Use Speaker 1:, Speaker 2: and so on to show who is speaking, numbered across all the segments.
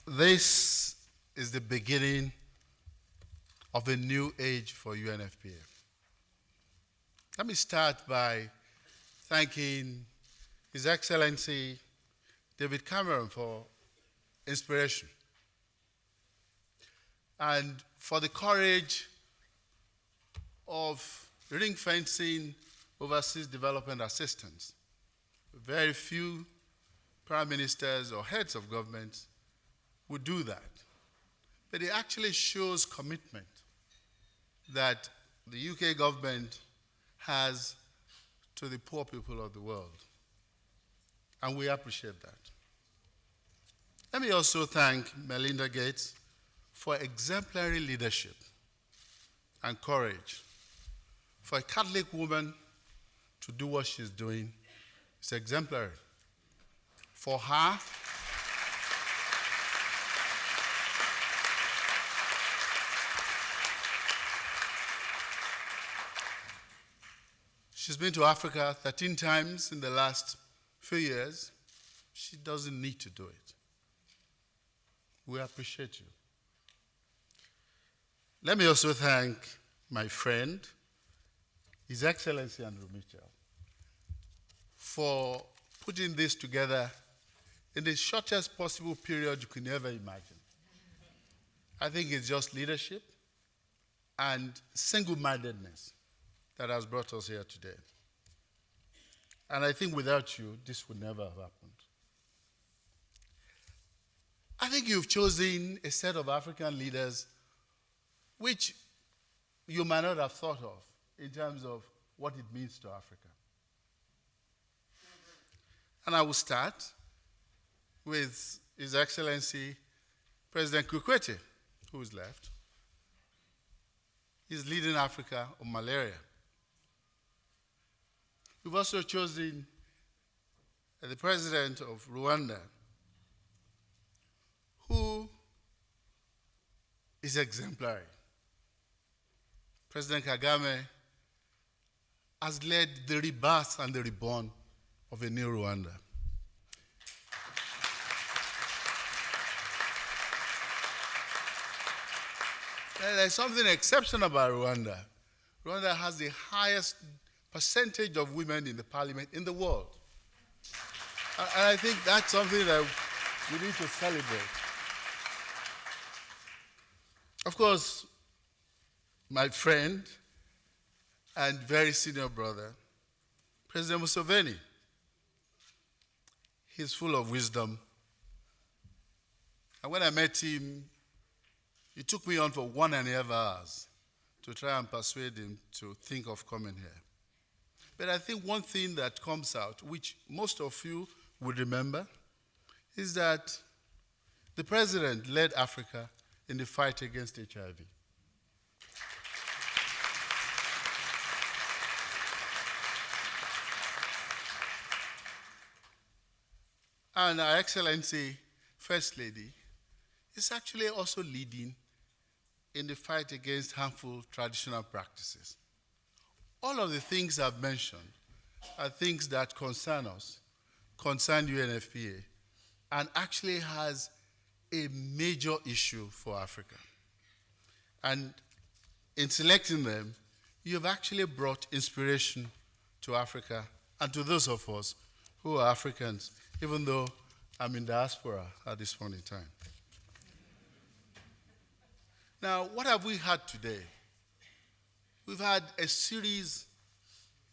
Speaker 1: This is the beginning of a new age for UNFPA. Let me start by thanking His Excellency David Cameron for inspiration and for the courage of ring-fencing overseas development assistance. Very few prime ministers or heads of government would do that. But it actually shows commitment that the UK government has to the poor people of the world. And we appreciate that. Let me also thank Melinda Gates for exemplary leadership and courage. For a Catholic woman to do what she's doing is exemplary. For her, she's been to Africa 13 times in the last few years. She doesn't need to do it. We appreciate you. Let me also thank my friend, His Excellency Andrew Mitchell, for putting this together in the shortest possible period you can ever imagine. I think it's just leadership and single-mindedness that has brought us here today. And I think without you, this would never have happened. I think you've chosen a set of African leaders which you might not have thought of in terms of what it means to Africa. And I will start with His Excellency President Kikwete, who is left. He's leading Africa on malaria. We've also chosen the president of Rwanda, who is exemplary. President Kagame has led the rebirth and the reborn of a new Rwanda. There's something exceptional about Rwanda. Rwanda has the highest percentage of women in the parliament in the world. And I think that's something that we need to celebrate. Of course, my friend and very senior brother, President Museveni, he's full of wisdom. And when I met him, it took me on for 1.5 hours to try and persuade him to think of coming here. But I think one thing that comes out, which most of you would remember, is that the president led Africa in the fight against HIV. And Our Excellency First Lady is actually also leading in the fight against harmful traditional practices. All of the things I've mentioned are things that concern us, concern UNFPA, and actually has a major issue for Africa. And in selecting them, you've actually brought inspiration to Africa and to those of us who are Africans, even though I'm in diaspora at this point in time. Now, what have we had today? We've had a series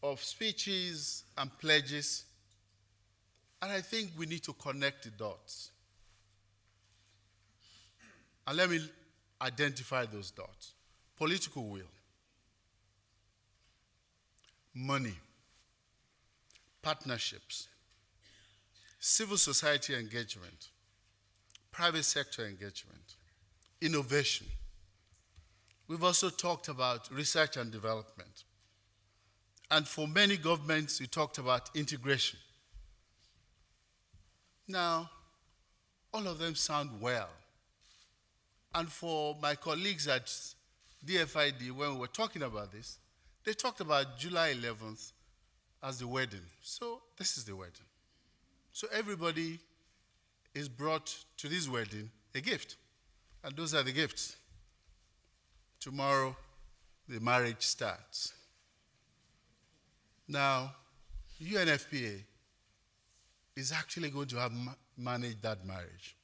Speaker 1: of speeches and pledges, and I think we need to connect the dots. And let me identify those dots. Political will, money, partnerships, civil society engagement, private sector engagement, innovation. We've also talked about research and development. And for many governments, we talked about integration. Now, all of them sound well. And for my colleagues at DFID, when we were talking about this, they talked about July 11th as the wedding. So this is the wedding. So everybody is brought to this wedding a gift. And those are the gifts. Tomorrow, the marriage starts. Now, UNFPA is actually going to have managed that marriage,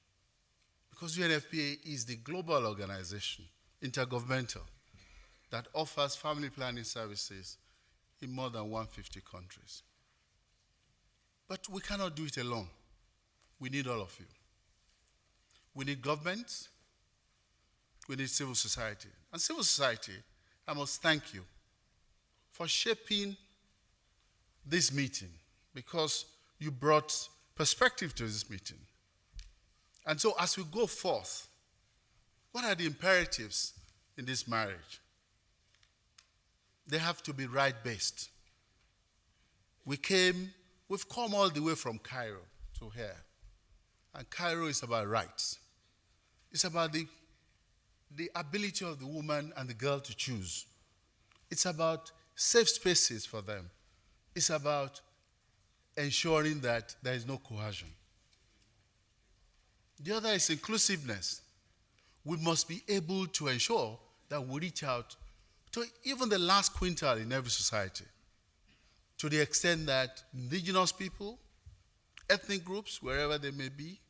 Speaker 1: because UNFPA is the global organization, intergovernmental, that offers family planning services in more than 150 countries. But we cannot do it alone. We need all of you. We need governments. We need civil society. And civil society, I must thank you for shaping this meeting, because you brought perspective to this meeting. And so as we go forth, what are the imperatives in this marriage? They have to be right-based. We've come all the way from Cairo to here. And Cairo is about rights. It's about the ability of the woman and the girl to choose. It's about safe spaces for them. It's about ensuring that there is no coercion. The other is inclusiveness. We must be able to ensure that we reach out to even the last quintile in every society, to the extent that indigenous people, ethnic groups, wherever they may be,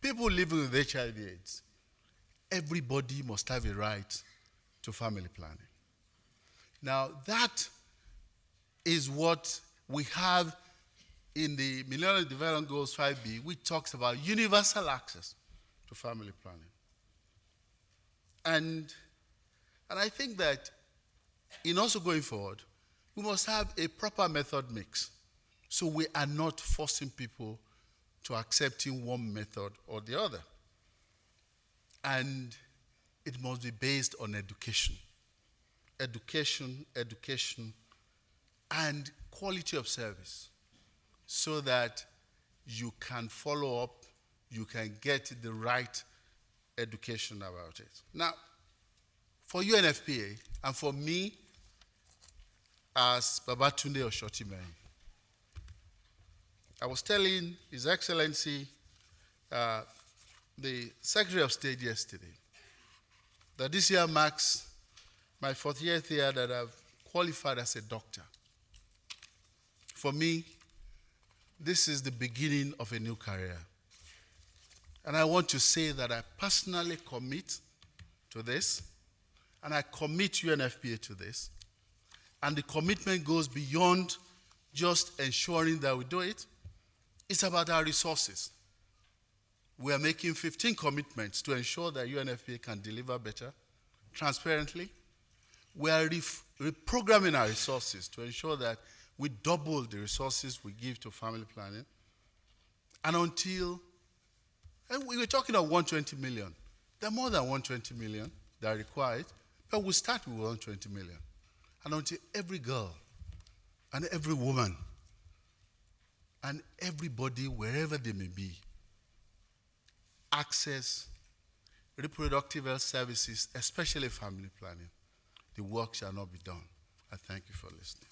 Speaker 1: people living with HIV/AIDS, everybody must have a right to family planning. Now, that is what we have in the Millennium Development Goals 5B, which talks about universal access to family planning. And I think that in also going forward, we must have a proper method mix, so we are not forcing people to accepting one method or the other. And it must be based on education. Education, and quality of service, so that you can follow up, you can get the right education about it. Now, for UNFPA and for me as Babatunde Osotimehin, I was telling His Excellency, the Secretary of State yesterday, that this year marks my 40th year that I've qualified as a doctor. For me, this is the beginning of a new career. And I want to say that I personally commit to this, and I commit UNFPA to this. And the commitment goes beyond just ensuring that we do it. It's about our resources. We are making 15 commitments to ensure that UNFPA can deliver better, transparently. We are reprogramming our resources to ensure that we double the resources we give to family planning. And we were talking of 120 million. There are more than 120 million that are required, but we start with 120 million. And until every girl and every woman and everybody, wherever they may be, access reproductive health services, especially family planning, the work shall not be done. I thank you for listening.